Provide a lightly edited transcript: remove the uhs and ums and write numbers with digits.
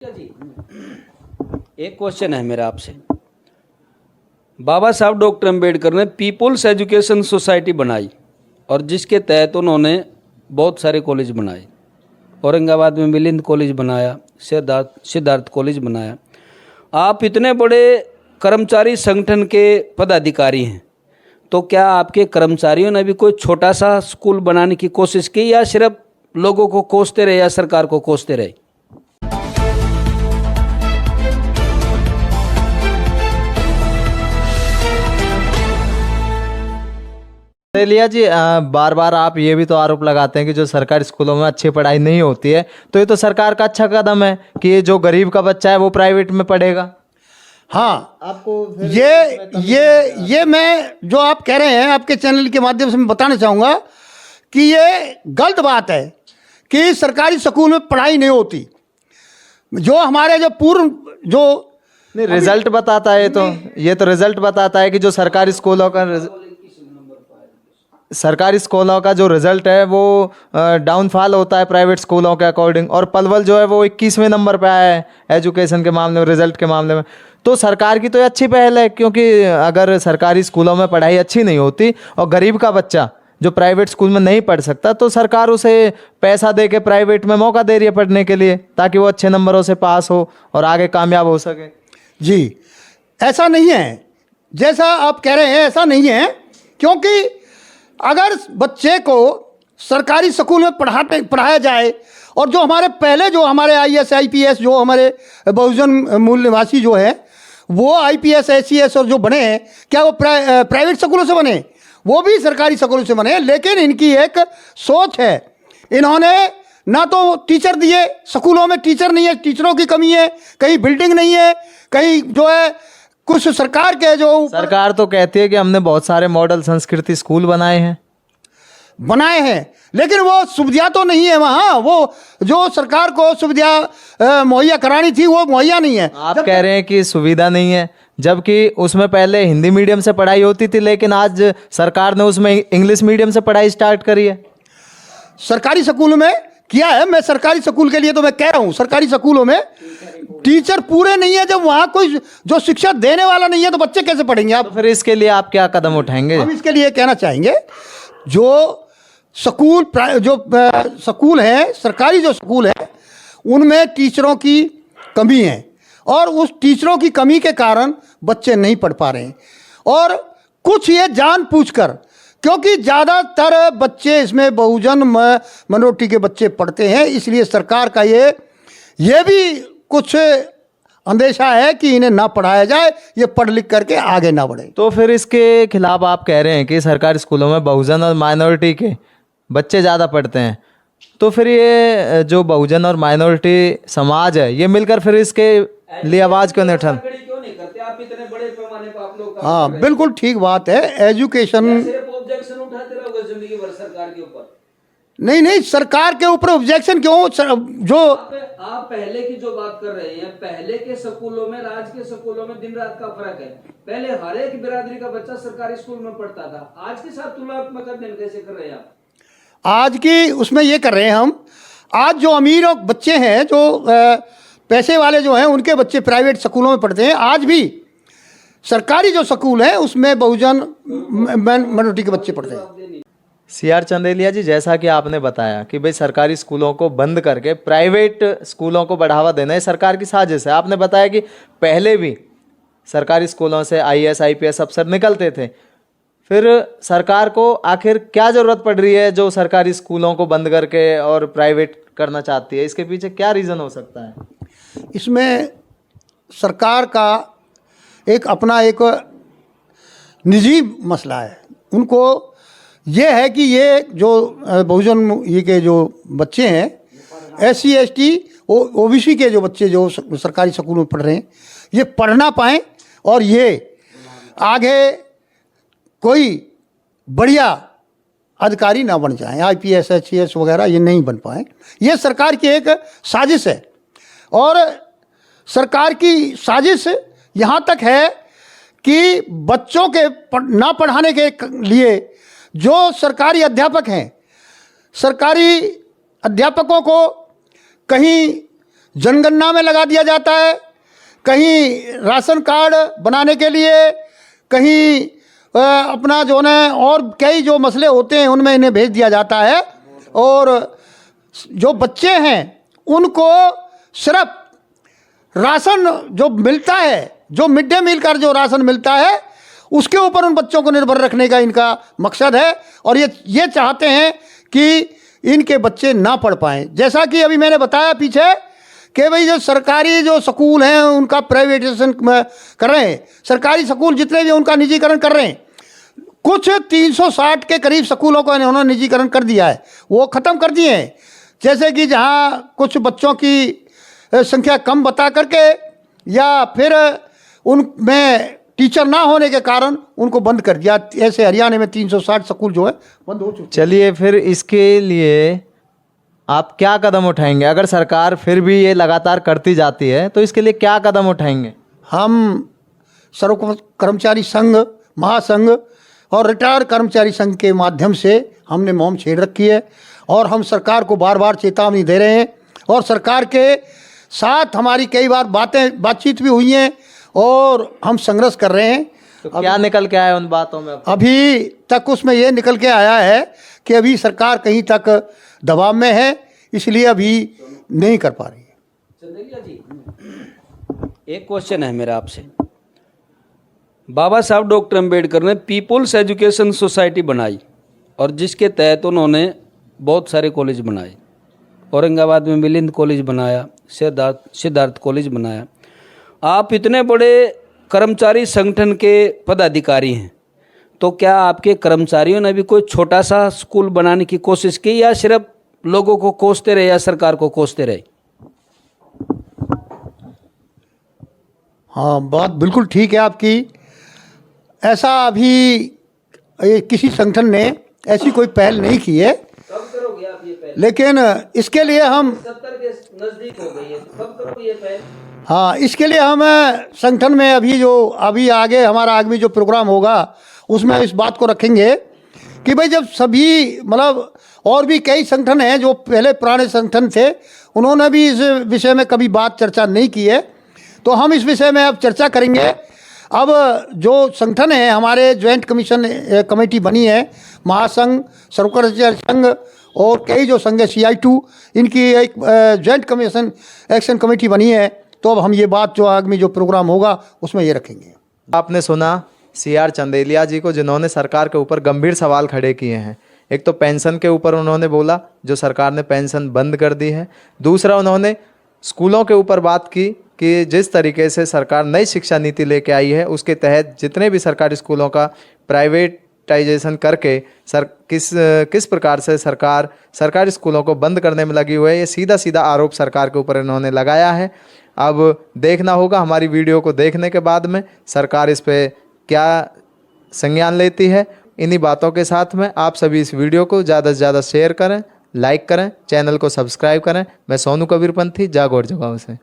जी, एक क्वेश्चन है मेरा आपसे। बाबा साहब डॉक्टर अंबेडकर ने पीपुल्स एजुकेशन सोसाइटी बनाई और जिसके तहत उन्होंने बहुत सारे कॉलेज बनाए। औरंगाबाद में मिलिंद कॉलेज बनाया, सिद्धार्थ कॉलेज बनाया। आप इतने बड़े कर्मचारी संगठन के पदाधिकारी हैं, तो क्या आपके कर्मचारियों ने भी कोई छोटा सा स्कूल बनाने की कोशिश की या सिर्फ लोगों को कोसते रहे या सरकार को कोसते रहे? लिया जी, बार बार आप ये भी तो आरोप लगाते हैं कि जो सरकारी स्कूलों में अच्छी पढ़ाई नहीं होती है, तो ये तो सरकार का अच्छा कदम है कि ये जो गरीब का बच्चा है वो प्राइवेट में पढ़ेगा। हाँ, आपको ये मैं जो आप कह रहे हैं आपके चैनल के माध्यम से मैं बताना चाहूँगा कि ये गलत बात है कि सरकारी स्कूल में पढ़ाई नहीं होती। जो हमारे जो पूर्व जो नहीं, रिजल्ट बताता है, ये तो रिजल्ट बताता है कि जो सरकारी स्कूलों का जो रिजल्ट है वो डाउनफॉल होता है प्राइवेट स्कूलों के अकॉर्डिंग। और पलवल जो है वो 21वें नंबर पे आया है एजुकेशन के मामले में, रिजल्ट के मामले में। तो सरकार की तो ये अच्छी पहल है, क्योंकि अगर सरकारी स्कूलों में पढ़ाई अच्छी नहीं होती और गरीब का बच्चा जो प्राइवेट स्कूल में नहीं पढ़ सकता, तो सरकार उसे पैसा दे के प्राइवेट में मौका दे रही है पढ़ने के लिए, ताकि वो अच्छे नंबरों से पास हो और आगे कामयाब हो सके। जी, ऐसा नहीं है जैसा आप कह रहे हैं, ऐसा नहीं है। क्योंकि अगर बच्चे को सरकारी स्कूल में पढ़ाया जाए और जो हमारे IAS IPS जो हमारे बहुजन मूल निवासी जो है वो IPS SCS और जो बने हैं, क्या वो प्राइवेट स्कूलों से बने? वो भी सरकारी स्कूलों से बने। लेकिन इनकी एक सोच है, इन्होंने ना तो टीचर दिए, स्कूलों में टीचर नहीं है, टीचरों की कमी है, कहीं बिल्डिंग नहीं है, कहीं जो है कुछ सरकार तो कहती है कि हमने बहुत सारे मॉडल संस्कृति स्कूल बनाए हैं, लेकिन वो सुविधा तो नहीं है वहाँ। वो जो सरकार को सुविधा मुहैया करानी थी वो मुहैया नहीं है। आप कह रहे हैं कि सुविधा नहीं है, जबकि उसमें पहले हिंदी मीडियम से पढ़ाई होती थी, लेकिन आज सरकार ने उसमें इंग्लिश मीडियम से पढ़ाई स्टार्ट करी है। सरकारी स्कूल में किया है। मैं सरकारी स्कूल के लिए तो मैं कह रहा हूँ, सरकारी स्कूलों में टीचर पूरे नहीं है। जब वहाँ कोई जो शिक्षा देने वाला नहीं है तो बच्चे कैसे पढ़ेंगे आप? तो फिर इसके लिए आप क्या कदम उठाएंगे? हम इसके लिए कहना चाहेंगे, जो स्कूल है, सरकारी जो स्कूल है, उनमें टीचरों की कमी है और उस टीचरों की कमी के कारण बच्चे नहीं पढ़ पा रहे हैं। और कुछ ये जानबूझकर, क्योंकि ज़्यादातर बच्चे इसमें बहुजन माइनॉरिटी के बच्चे पढ़ते हैं, इसलिए सरकार का ये भी कुछ अंदेशा है कि इन्हें ना पढ़ाया जाए, ये पढ़ लिख करके आगे ना बढ़े। तो फिर इसके खिलाफ आप कह रहे हैं कि सरकारी स्कूलों में बहुजन और माइनॉरिटी के बच्चे ज़्यादा पढ़ते हैं, तो फिर ये जो बहुजन और माइनॉरिटी समाज है, ये मिलकर फिर इसके लिए आवाज़ क्यों नहीं उठाते? आप इतने बड़े पैमाने पर आप लोग हाँ, बिल्कुल ठीक बात है। एजुकेशन ऑब्जेक्शन उठाते रहोगे जिंदगी भर सरकार के ऊपर? नहीं, सरकार के ऊपर ऑब्जेक्शन क्यों? जो आप पहले की जो बात कर रहे हैं, पहले के स्कूलों में, राज के स्कूलों में दिन रात का फर्क है। पहले हर एक बिरादरी का बच्चा सरकारी स्कूल में पढ़ता था, आज के साथ तुलनात्मक अध्ययन कैसे कर रहे हैं आप? आज की उसमें ये कर रहे हैं हम। आज जो अमीर और बच्चे हैं, जो पैसे वाले जो हैं, उनके बच्चे प्राइवेट स्कूलों में पढ़ते हैं। आज भी सरकारी जो स्कूल है उसमें बहुजन माइनॉरिटी के बच्चे पढ़ते हैं। CR चंदेलिया जी, जैसा कि आपने बताया कि भाई सरकारी स्कूलों को बंद करके प्राइवेट स्कूलों को बढ़ावा देना है सरकार की साजिश है। आपने बताया कि पहले भी सरकारी स्कूलों से IAS IPS अफसर निकलते थे, फिर सरकार को आखिर क्या ज़रूरत पड़ रही है जो सरकारी स्कूलों को बंद करके और प्राइवेट करना चाहती है? इसके पीछे क्या रीज़न हो सकता है? इसमें सरकार का अपना एक निजी मसला है। उनको ये है कि ये जो बहुजन ये के जो बच्चे हैं, SC ST OBC के जो बच्चे जो सरकारी स्कूल में पढ़ रहे हैं, ये पढ़ ना पाएँ और ये आगे कोई बढ़िया अधिकारी ना बन जाएं, IPS HCS वगैरह ये नहीं बन पाएँ। ये सरकार की एक साजिश है। और सरकार की साजिश यहाँ तक है कि बच्चों के ना पढ़ाने के लिए जो सरकारी अध्यापक हैं, सरकारी अध्यापकों को कहीं जनगणना में लगा दिया जाता है, कहीं राशन कार्ड बनाने के लिए, कहीं अपना जो है और कई जो मसले होते हैं उनमें इन्हें भेज दिया जाता है। और जो बच्चे हैं उनको सिर्फ राशन जो मिलता है, जो मिड डे मील का जो राशन मिलता है उसके ऊपर उन बच्चों को निर्भर रखने का इनका मकसद है। और ये चाहते हैं कि इनके बच्चे ना पढ़ पाएँ। जैसा कि अभी मैंने बताया पीछे कि भाई जो सरकारी जो स्कूल हैं उनका प्राइवेटाइजेशन कर रहे हैं, सरकारी स्कूल जितने भी उनका निजीकरण कर रहे हैं। कुछ 360 के करीब स्कूलों को इन्होंने निजीकरण कर दिया है, वो ख़त्म कर दिए हैं। जैसे कि जहाँ कुछ बच्चों की संख्या कम बता करके या फिर उनमें टीचर ना होने के कारण उनको बंद कर दिया। ऐसे हरियाणा में 360 स्कूल जो है बंद हो चुके। चलिए, फिर इसके लिए आप क्या कदम उठाएंगे? अगर सरकार फिर भी ये लगातार करती जाती है तो इसके लिए क्या कदम उठाएंगे? हम सर्व कर्मचारी संघ, महासंघ और रिटायर्ड कर्मचारी संघ के माध्यम से हमने मुहिम छेड़ रखी है और हम सरकार को बार बार चेतावनी दे रहे हैं। और सरकार के साथ हमारी कई बार बातचीत भी हुई हैं और हम संघर्ष कर रहे हैं। तो क्या निकल के आया उन बातों में? अभी तक उसमें ये निकल के आया है कि अभी सरकार कहीं तक दबाव में है, इसलिए अभी नहीं कर पा रही है। चंदेलिया जी, एक क्वेश्चन है मेरा आपसे। बाबा साहब डॉक्टर अंबेडकर ने पीपुल्स एजुकेशन सोसाइटी बनाई और जिसके तहत उन्होंने बहुत सारे कॉलेज बनाए। औरंगाबाद में मिलिंद कॉलेज बनाया, सिद्धार्थ कॉलेज बनाया। आप इतने बड़े कर्मचारी संगठन के पदाधिकारी हैं, तो क्या आपके कर्मचारियों ने भी कोई छोटा सा स्कूल बनाने की कोशिश की या सिर्फ लोगों को कोसते रहे या सरकार को कोसते रहे? हाँ, बात बिल्कुल ठीक है आपकी। ऐसा अभी किसी संगठन ने ऐसी कोई पहल नहीं की है। कब करोगे आप ये पहल? लेकिन इसके लिए हम 70 के नजदीक हो गई है, कब करोगे ये पहल? हाँ, इसके लिए हम संगठन में अभी आगे हमारा आगामी जो प्रोग्राम होगा उसमें इस बात को रखेंगे कि भाई जब सभी मतलब और भी कई संगठन हैं जो पहले पुराने संगठन थे, उन्होंने भी इस विषय में कभी बात चर्चा नहीं की है, तो हम इस विषय में अब चर्चा करेंगे। अब जो संगठन है, हमारे ज्वाइंट कमेटी बनी है, महासंघ, सर्वकर्मचारी संघ और कई जो संघ है CI2, इनकी एक ज्वाइंट कमीशन एक्शन कमेटी बनी है। तो अब हम ये बात जो आगामी जो प्रोग्राम होगा उसमें ये रखेंगे। आपने सुना CR चंदेलिया जी को, जिन्होंने सरकार के ऊपर गंभीर सवाल खड़े किए हैं। एक तो पेंशन के ऊपर उन्होंने बोला, जो सरकार ने पेंशन बंद कर दी है। दूसरा, उन्होंने स्कूलों के ऊपर बात की कि जिस तरीके से सरकार नई शिक्षा नीति लेके आई है उसके तहत जितने भी सरकारी स्कूलों का प्राइवेटाइजेशन करके किस प्रकार से सरकार सरकारी स्कूलों को बंद करने में लगी हुई है, ये सीधा सीधा आरोप सरकार के ऊपर इन्होंने लगाया है। अब देखना होगा हमारी वीडियो को देखने के बाद में सरकार इस पे क्या संज्ञान लेती है। इन्हीं बातों के साथ में आप सभी इस वीडियो को ज़्यादा से ज़्यादा शेयर करें, लाइक करें, चैनल को सब्सक्राइब करें। मैं सोनू कबीरपंथी, जागौर जगाओं से।